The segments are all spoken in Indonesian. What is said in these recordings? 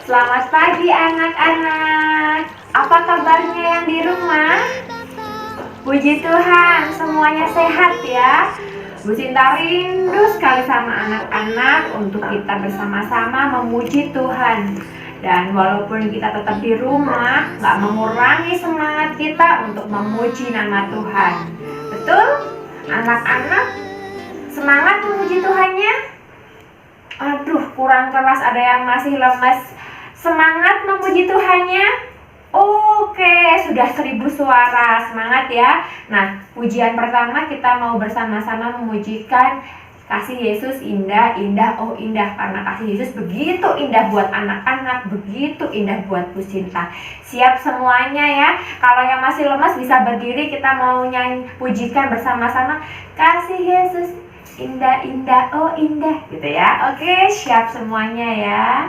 Selamat pagi anak-anak. Apa kabarnya yang di rumah? Puji Tuhan, semuanya sehat ya. Bu Sinta rindu sekali sama anak-anak untuk kita bersama-sama memuji Tuhan. Dan walaupun kita tetap di rumah, gak mengurangi semangat kita untuk memuji nama Tuhan. Betul? Anak-anak, semangat memuji Tuhannya? Aduh, kurang keras, ada yang masih lemas. Semangat memuji Tuhannya? Oke, sudah 1000 suara. Semangat ya. Nah, pujian pertama kita mau bersama-sama memujikan kasih Yesus indah, indah, oh indah. Karena kasih Yesus begitu indah buat anak-anak, begitu indah buat Bu Sinta. Siap semuanya ya. Kalau yang masih lemas bisa berdiri, kita mau nyanyi pujikan bersama-sama. Kasih Yesus indah, indah, oh indah, gitu ya. Oke, siap semuanya ya.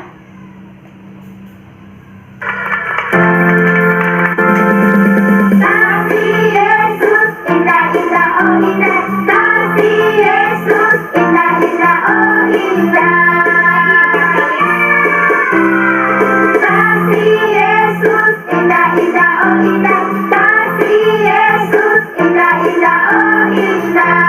Kasih Yesus indah, indah, oh indah. Kasih Yesus indah, indah, oh indah. Kasih Yesus indah, indah, oh indah. Kasih Yesus indah, indah, oh indah.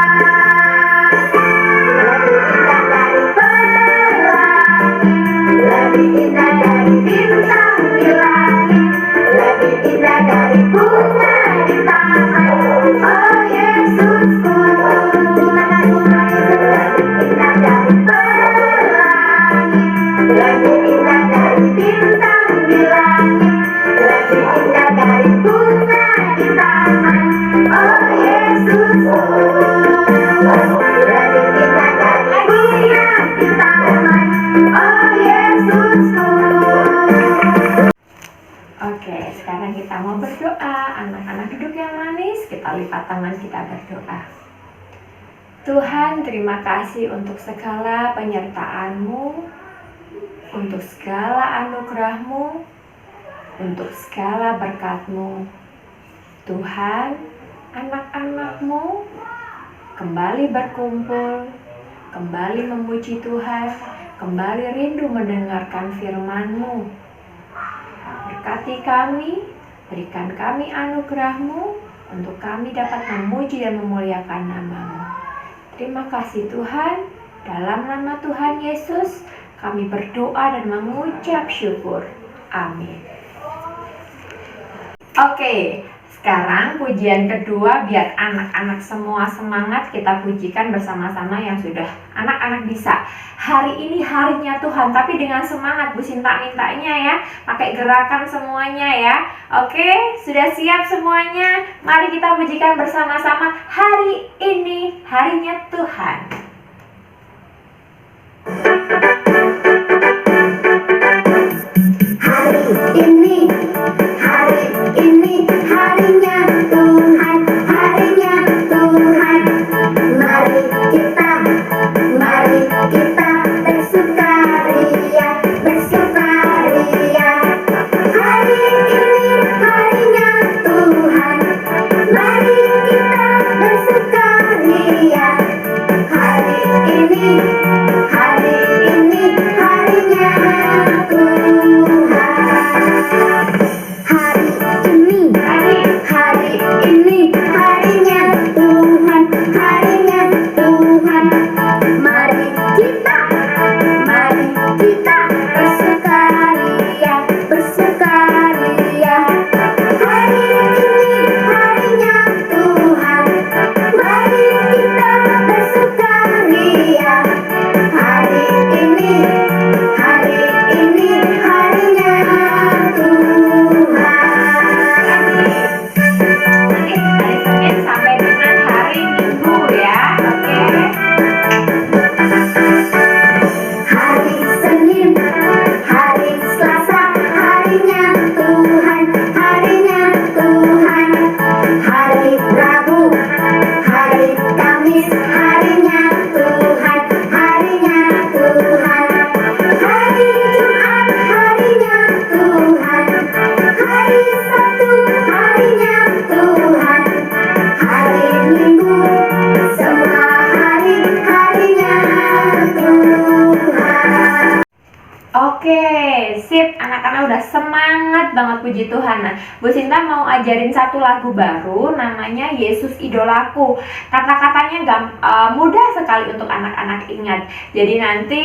Lebih indah dari bintang di langit, lebih indah dari bunga di taman. Oh Yesusku, lebih indah dari pelangi, lebih indah dari bintang di langit, lebih indah dari bunga di taman. Oh Yesusku, lebih indah dari bunga di taman. Oh Yesusku. Oke, sekarang kita mau berdoa. Anak-anak duduk yang manis, kita lipat tangan, kita berdoa. Tuhan, terima kasih untuk segala penyertaan-Mu, untuk segala anugerah-Mu, untuk segala berkat-Mu. Tuhan, anak-anak-Mu kembali berkumpul, kembali memuji Tuhan, kembali rindu mendengarkan firman-Mu. Berkati kami, berikan kami anugerah-Mu untuk kami dapat memuji dan memuliakan nama-Mu. Terima kasih Tuhan, dalam nama Tuhan Yesus kami berdoa dan mengucap syukur. Amin. Oke, sekarang pujian kedua, biar anak-anak semua semangat, kita pujikan bersama-sama yang sudah anak-anak bisa. Hari ini harinya Tuhan, tapi dengan semangat Bu Sinta mintanya ya, pakai gerakan semuanya ya. Oke, sudah siap semuanya? Mari kita pujikan bersama-sama. Hari ini harinya Tuhan. Hari ini harinya Tuhan, harinya Tuhan. Mari kita bersukaria, bersukaria. Hari ini harinya Tuhan, mari kita bersukaria. Hari ini harinya Tuhan. Hari ini harinya Tuhan, harinya Tuhan. Mari kita bersukaria, bersukaria. Hari ini harinya Tuhan, mari kita bersukaria. Hari ini harinya Tuhan. Hari Senin sampai dengan hari Minggu ya, oke? Hari Senin, hari Selasa, harinya Tuhan, harinya Tuhan. Hari Rabu, hari Kamis, harinya Tuhan, harinya Tuhan. Oke, sip. Anak-anak udah semangat banget, puji Tuhan. Nah, Bu Sinta mau ajarin satu lagu baru, namanya Yesus Idolaku. Kata-katanya mudah sekali untuk anak-anak ingat. Jadi nanti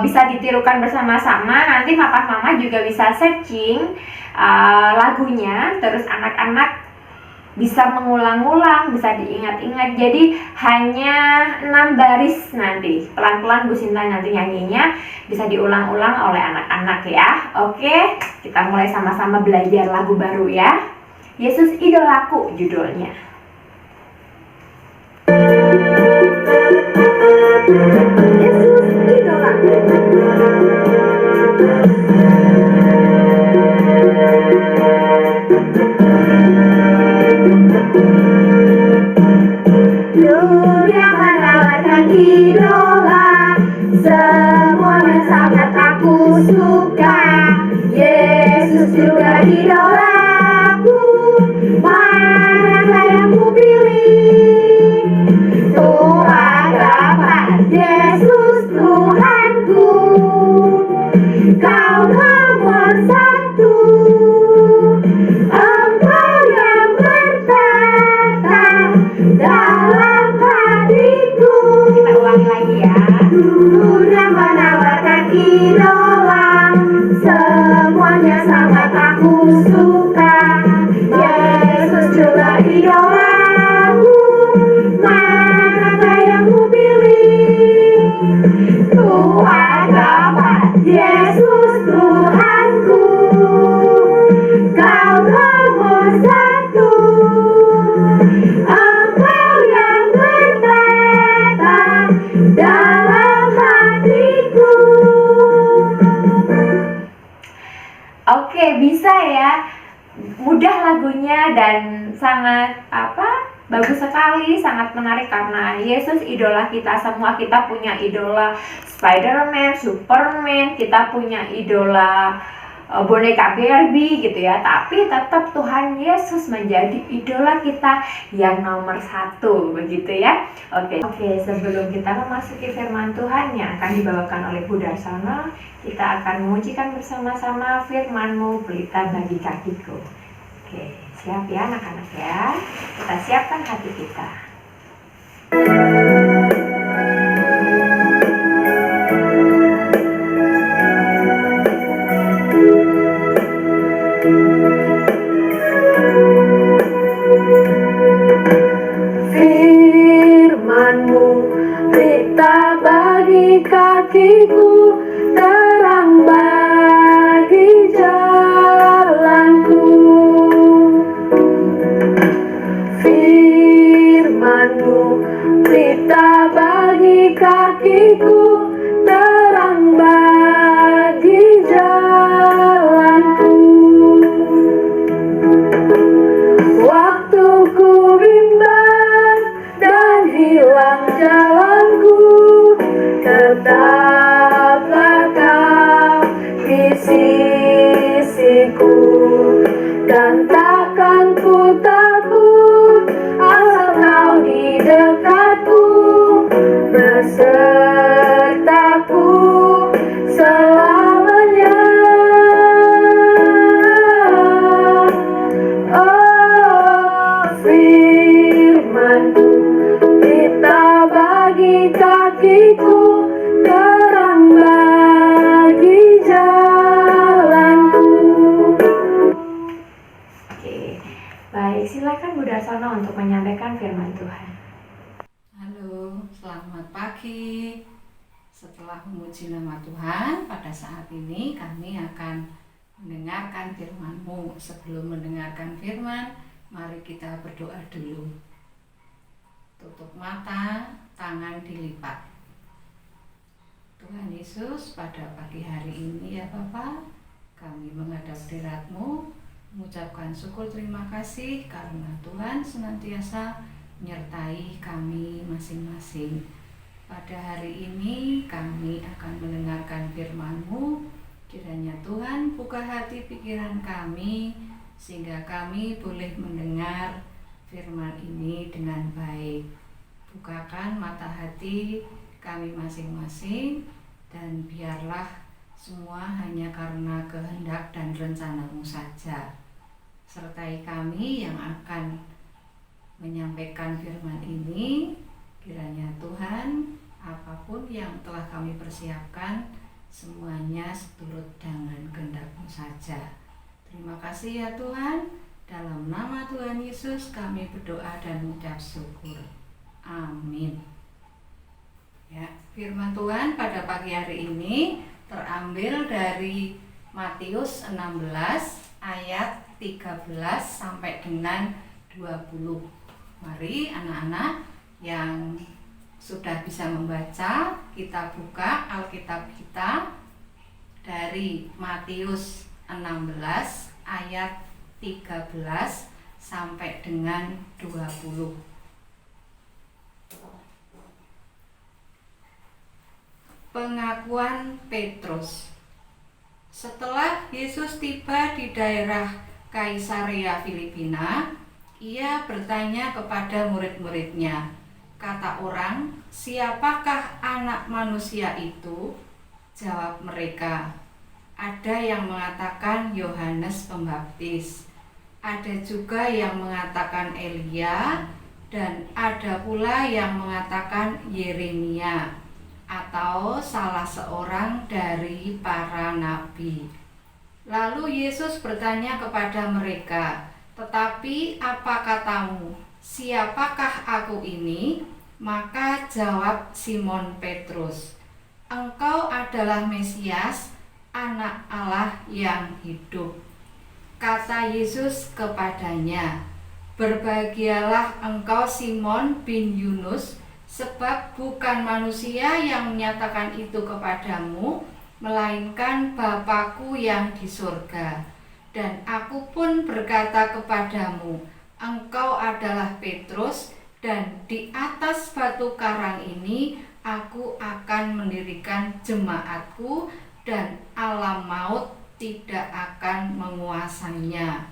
bisa ditirukan bersama-sama. Nanti papa mama juga bisa searching lagunya, terus anak-anak bisa mengulang-ulang, bisa diingat-ingat. Jadi hanya 6 baris nanti. Pelan-pelan Bu Sinta nanti nyanyinya, bisa diulang-ulang oleh anak-anak ya. Oke, kita mulai sama-sama belajar lagu baru ya. Yesus Idolaku judulnya. Yesus Idolaku. Dunia menawarkan idola, semuanya sangat aku suka. Yesus juga idolaku, mana yang ku pilih? Tuhan dapat, Yesus Tuhanku, Kau nomor satu. Engkau yang bertata dalam hatiku. Kita ulangi lagi ya. Dunia menawarkan idola, semuanya sangat aku suka. Yesus juga idolaku, mana yang ku pilih? Tuhan dapat, Yesus Tuhanku, Kau nomor satu. Engkau yang bertata dalam hatiku. Oke, bisa ya. Mudah lagunya dan sangat bagus sekali, sangat menarik karena Yesus idola kita semua. Kita punya idola Spider-Man, Superman, kita punya idola boneka Barbie gitu ya. Tapi tetap Tuhan Yesus menjadi idola kita yang nomor satu, begitu ya. Oke, sebelum kita memasuki firman Tuhan yang akan dibawakan oleh Bu Darsono, kita akan mengujikan bersama-sama firman-Mu, pelita bagi kakiku. Oke, siap ya anak-anak ya. Kita siapkan hati kita. Firman-Mu, pelita bagi kakiku, terang bagi jalanku. Firman-Mu, pelita bagi kakiku, terang bagi jalanku. Waktu ku bimbang dan hilang jalanku, tetaplah Kau di sisiku, dan takkan ku takut asal Kau di dekatku, besertaku selamanya. Oh, firman-Mu, pelita bagi kakiku, terang bagi jalanku. Oke, baik, silakan Bu Darsono untuk menyampaikan firman Tuhan. Halo, selamat pagi. Setelah memuji nama Tuhan, pada saat ini kami akan mendengarkan firman-Mu. Sebelum mendengarkan firman, mari kita berdoa dulu. Tutup mata, tangan dilipat. Tuhan Yesus, pada pagi hari ini ya Bapa, kami menghadap hadirat-Mu, mengucapkan syukur terima kasih karena Tuhan senantiasa menyertai kami masing-masing. Pada hari ini kami akan mendengarkan firman-Mu. Kiranya Tuhan buka hati pikiran kami sehingga kami boleh mendengar firman ini dengan baik. Bukakan mata hati kami masing-masing dan biarlah Semua hanya karena kehendak dan rencana-Mu saja. Sertai kami yang akan menyampaikan firman ini. Kiranya Tuhan, apapun yang telah kami persiapkan, semuanya seturut dengan kehendak-Mu saja. Terima kasih ya Tuhan. Dalam nama Tuhan Yesus kami berdoa dan mengucap syukur. Amin. Ya, firman Tuhan pada pagi hari ini terambil dari Matius 16 ayat 13 sampai dengan 20. Mari anak-anak yang sudah bisa membaca, kita buka Alkitab kita dari Matius 16 ayat 13 sampai dengan 20. Pengakuan Petrus. Setelah Yesus tiba di daerah Kaisarea Filipina, ia bertanya kepada murid-muridnya, kata orang, "Siapakah anak manusia itu?" Jawab mereka, "Ada yang mengatakan Yohanes Pembaptis, ada juga yang mengatakan Elia, dan ada pula yang mengatakan Yeremia atau salah seorang dari para nabi." Lalu Yesus bertanya kepada mereka, "Tetapi apa katamu? Siapakah aku ini?" Maka jawab Simon Petrus, "Engkau adalah Mesias, Anak Allah yang hidup." Kata Yesus kepadanya, "Berbahagialah engkau Simon bin Yunus, sebab bukan manusia yang menyatakan itu kepadamu, melainkan Bapa-Ku yang di surga. Dan aku pun berkata kepadamu, engkau adalah Petrus, dan di atas batu karang ini aku akan mendirikan jemaatku, dan alam maut tidak akan menguasainya.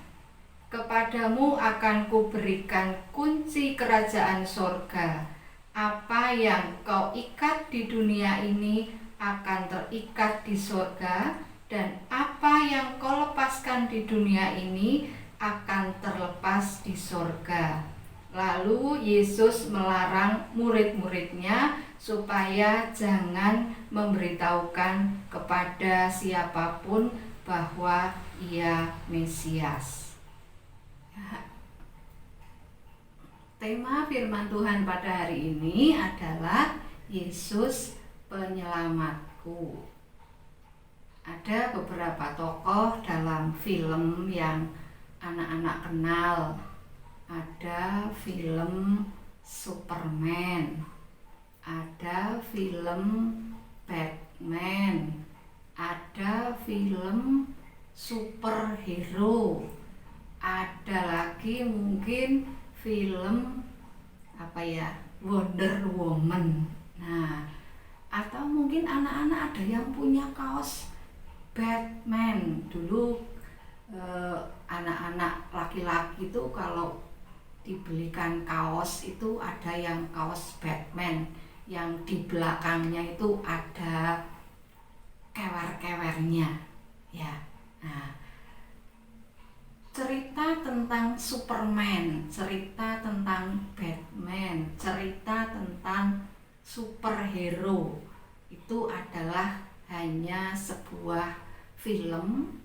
Kepadamu akan kuberikan kunci kerajaan sorga. Apa yang kau ikat di dunia ini akan terikat di sorga, dan apa yang kau lepaskan di dunia ini akan terlepas di sorga." Lalu Yesus melarang murid-muridnya supaya jangan memberitahukan kepada siapapun bahwa ia Mesias. Tema firman Tuhan pada hari ini adalah Yesus Penyelamatku. Ada beberapa tokoh dalam film yang anak-anak kenal. Ada film Superman, ada film Batman, ada film superhero, ada lagi mungkin film Wonder Woman. Nah, atau mungkin anak-anak ada yang punya kaos Batman. Dulu anak-anak laki-laki itu kalau dibelikan kaos itu ada yang kaos Batman yang di belakangnya itu ada kewer-kewernya, ya. Nah, cerita tentang Superman, cerita tentang Batman, cerita tentang superhero itu adalah hanya sebuah film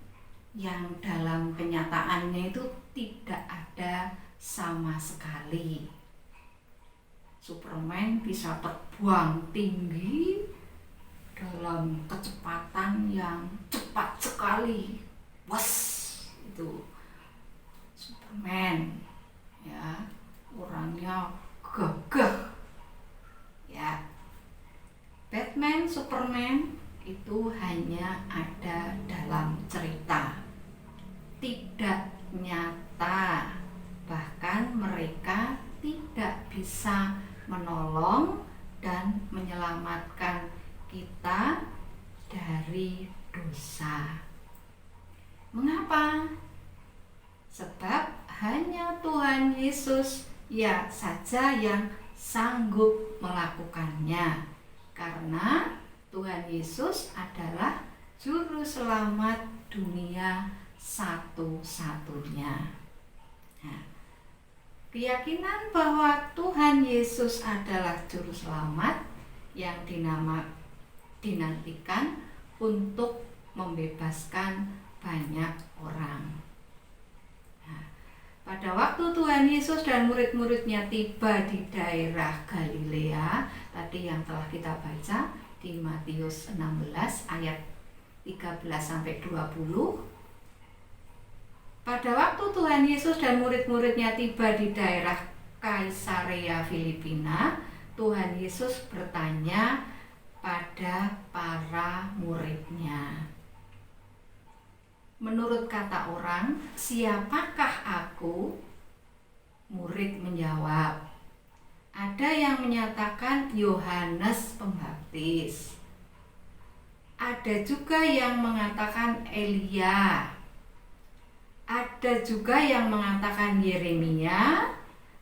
yang dalam kenyataannya itu tidak ada sama sekali. Superman bisa terbang tinggi dalam kecepatan yang cepat sekali. Wes, itu Superman, ya, orangnya gagah, ya. Batman, Superman itu hanya ada dalam cerita, tidak nyata. Bahkan mereka tidak bisa menolong dan menyelamatkan kita dari dosa. Mengapa? Sebab hanya Tuhan Yesus ya saja yang sanggup melakukannya. Karena Tuhan Yesus adalah juru selamat dunia satu-satunya. Nah, keyakinan bahwa Tuhan Yesus adalah juru selamat yang dinantikan untuk membebaskan banyak orang. Nah, pada waktu Tuhan Yesus dan murid-muridnya tiba di daerah Galilea, tadi yang telah kita baca di Matius 16 ayat 13-20. Pada waktu Tuhan Yesus dan murid-muridnya tiba di daerah Kaisarea Filipina, Tuhan Yesus bertanya pada para muridnya, "Menurut kata orang, siapakah aku?" Murid menjawab, "Ada yang menyatakan Yohanes Pembaptis. Ada juga yang mengatakan Elia. Ada juga yang mengatakan Yeremia.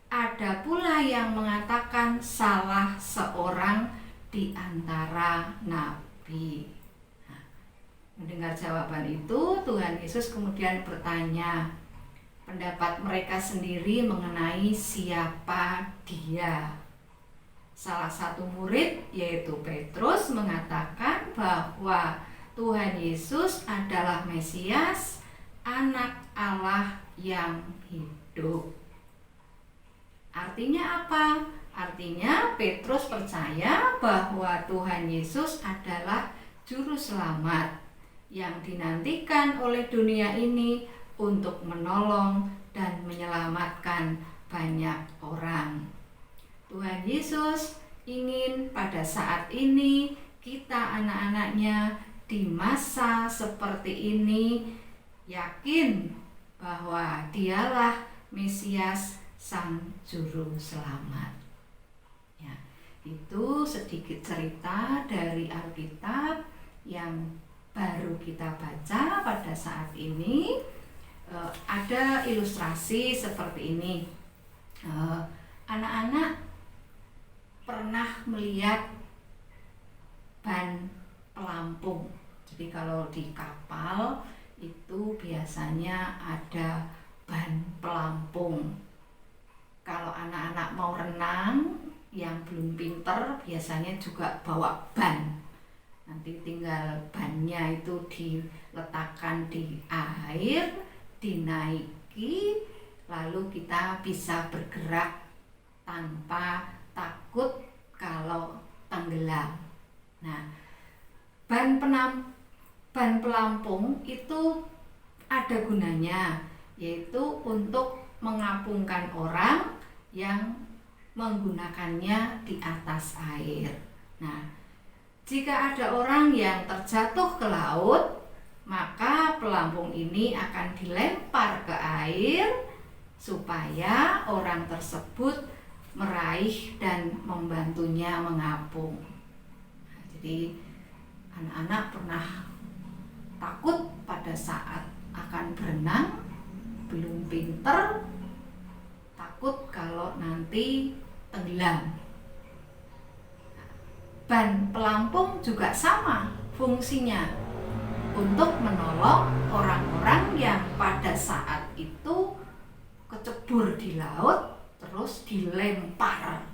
Ada pula yang mengatakan salah seorang di antara nabi." Mendengar jawaban itu, Tuhan Yesus kemudian bertanya pendapat mereka sendiri mengenai siapa Dia. Salah satu murid, yaitu Petrus, mengatakan bahwa Tuhan Yesus adalah Mesias, Anak Allah yang hidup. Artinya apa? Artinya Petrus percaya bahwa Tuhan Yesus adalah juru selamat yang dinantikan oleh dunia ini untuk menolong dan menyelamatkan banyak orang. Tuhan Yesus ingin pada saat ini kita anak-anaknya di masa seperti ini yakin bahwa Dialah Mesias, Sang Juru Selamat. Ya, itu sedikit cerita dari Alkitab yang baru kita baca pada saat ini. Ada ilustrasi seperti ini. Anak-anak pernah melihat ban pelampung. Jadi kalau di kapal itu biasanya ada ban pelampung. Kalau anak-anak mau renang yang belum pinter biasanya juga bawa ban. Nanti tinggal bannya itu diletakkan di air, dinaiki, lalu kita bisa bergerak tanpa takut kalau tenggelam. Nah, ban pelampung itu ada gunanya, yaitu untuk mengapungkan orang yang menggunakannya di atas air. Nah, jika ada orang yang terjatuh ke laut, maka pelampung ini akan dilempar ke air supaya orang tersebut meraih dan membantunya mengapung. Nah, jadi anak-anak pernah takut pada saat akan berenang, belum pinter, takut kalau nanti tenggelam. Ban pelampung juga sama fungsinya, untuk menolong orang-orang yang pada saat itu kecebur di laut, terus dilempari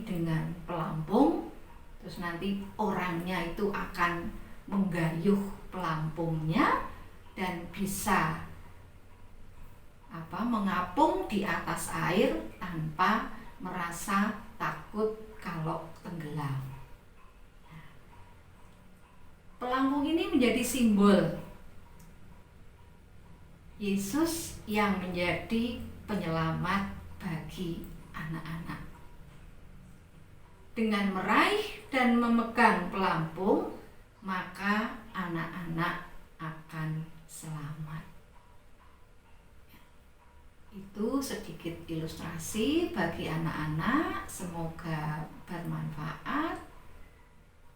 dengan pelampung, terus nanti orangnya itu akan menggayuh pelampungnya dan bisa mengapung di atas air tanpa merasa takut kalau tenggelam. Pelampung ini menjadi simbol Yesus yang menjadi penyelamat bagi anak-anak. Dengan meraih dan memegang pelampung, maka anak-anak akan selamat. Itu sedikit ilustrasi bagi anak-anak, semoga bermanfaat.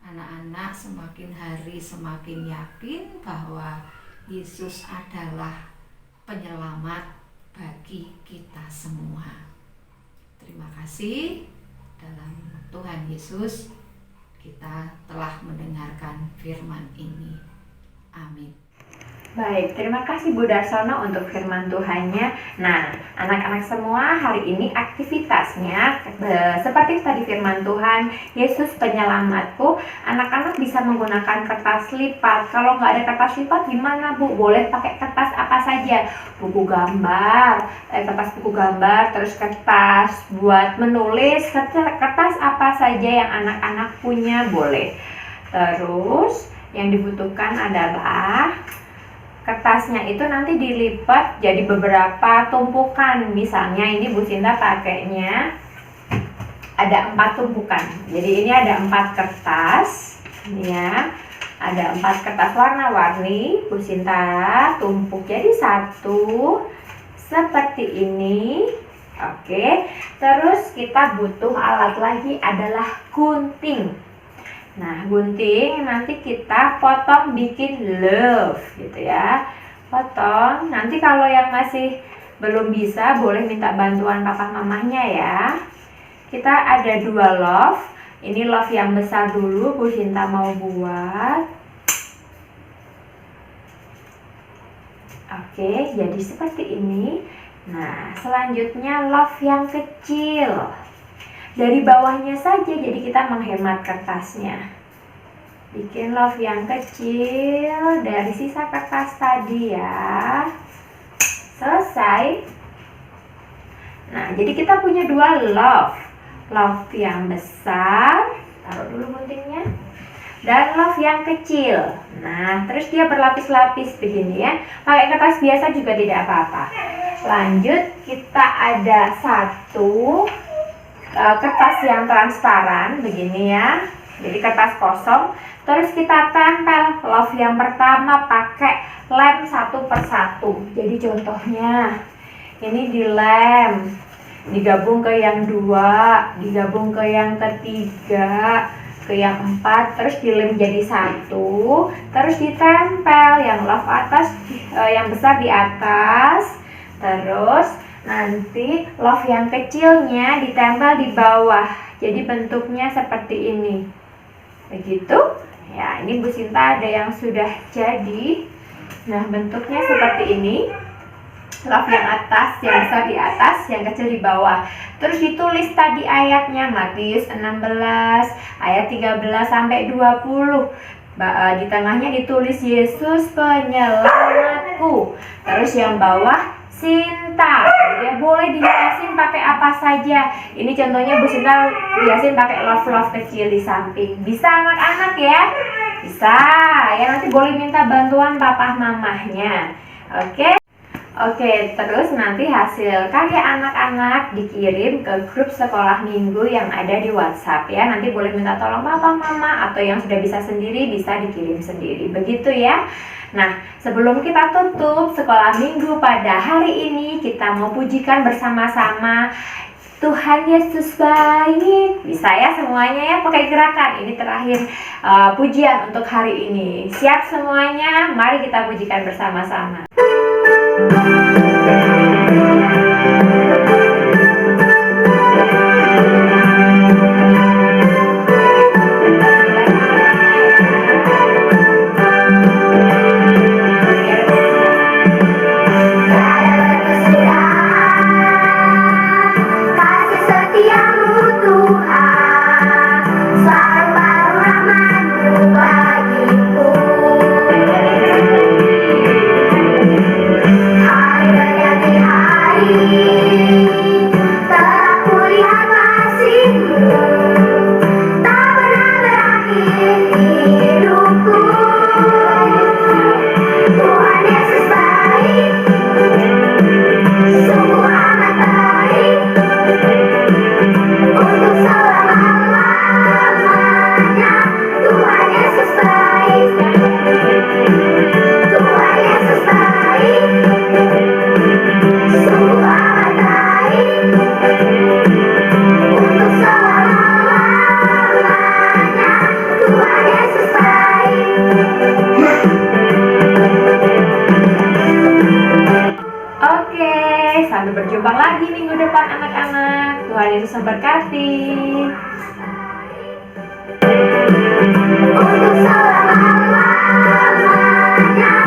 Anak-anak semakin hari semakin yakin bahwa Yesus adalah penyelamat bagi kita semua. Terima kasih. Dalam Tuhan Yesus, kita telah mendengarkan firman ini. Amin. Baik, terima kasih Bu Darsono untuk firman Tuhannya. Nah, anak-anak semua, hari ini aktivitasnya seperti tadi firman Tuhan, Yesus penyelamatku. Anak-anak bisa menggunakan kertas lipat. Kalau nggak ada kertas lipat gimana Bu? Boleh pakai kertas apa saja? Buku gambar, kertas buku gambar, terus kertas buat menulis, kertas apa saja yang anak-anak punya boleh. Terus yang dibutuhkan adalah kertasnya itu nanti dilipat jadi beberapa tumpukan. Misalnya ini Bu Sinta pakainya ada 4 tumpukan. Jadi ini ada 4 kertas, ini ya. Ada 4 kertas warna-warni. Bu Sinta tumpuk jadi 1 seperti ini. Oke. Terus kita butuh alat lagi adalah gunting. Nah, gunting nanti kita potong bikin love gitu ya. Potong. Nanti kalau yang masih belum bisa boleh minta bantuan papa mamahnya ya. Kita ada 2 love. Ini love yang besar dulu Bu Sinta mau buat. Oke, jadi seperti ini. Nah, selanjutnya love yang kecil. Dari bawahnya saja, jadi kita menghemat kertasnya. Bikin love yang kecil dari sisa kertas tadi ya. Selesai. Nah, jadi kita punya 2 love. Love yang besar, taruh dulu guntingnya. Dan love yang kecil. Nah, terus dia berlapis-lapis begini ya. Pakai kertas biasa juga tidak apa-apa. Lanjut, kita ada 1 kertas yang transparan begini ya, jadi kertas kosong. Terus kita tempel love yang pertama pakai lem 1 per 1. Jadi contohnya ini dilem, digabung ke yang 2, digabung ke yang ketiga, ke yang 4, terus dilem jadi 1, terus ditempel yang love atas, yang besar di atas, terus nanti love yang kecilnya ditempel di bawah. Jadi bentuknya seperti ini. Begitu. Ya, ini Bu Sinta ada yang sudah jadi. Nah, bentuknya seperti ini. Love yang atas, yang besar di atas, yang kecil di bawah. Terus ditulis tadi ayatnya, Matius 16 ayat 13 sampai 20. Di tengahnya ditulis Yesus penyelamatku. Terus yang bawah Sinta, ya boleh dihiasin pakai apa saja. Ini contohnya Bu Sinta hiasin pakai love kecil di samping. Bisa anak-anak ya? Bisa. Ya nanti boleh minta bantuan papa mamahnya. Oke, terus nanti hasil karya anak-anak dikirim ke grup sekolah minggu yang ada di WhatsApp ya. Nanti boleh minta tolong papa mama atau yang sudah bisa sendiri bisa dikirim sendiri. Begitu ya. Nah, sebelum kita tutup sekolah minggu pada hari ini, kita mau pujikan bersama-sama Tuhan Yesus baik. Bisa ya semuanya ya, pakai gerakan. Ini terakhir pujian untuk hari ini. Siap semuanya? Mari kita pujikan bersama-sama. Sampai berjumpa lagi minggu depan anak-anak. Tuhan Yesus memberkati. Haleluya.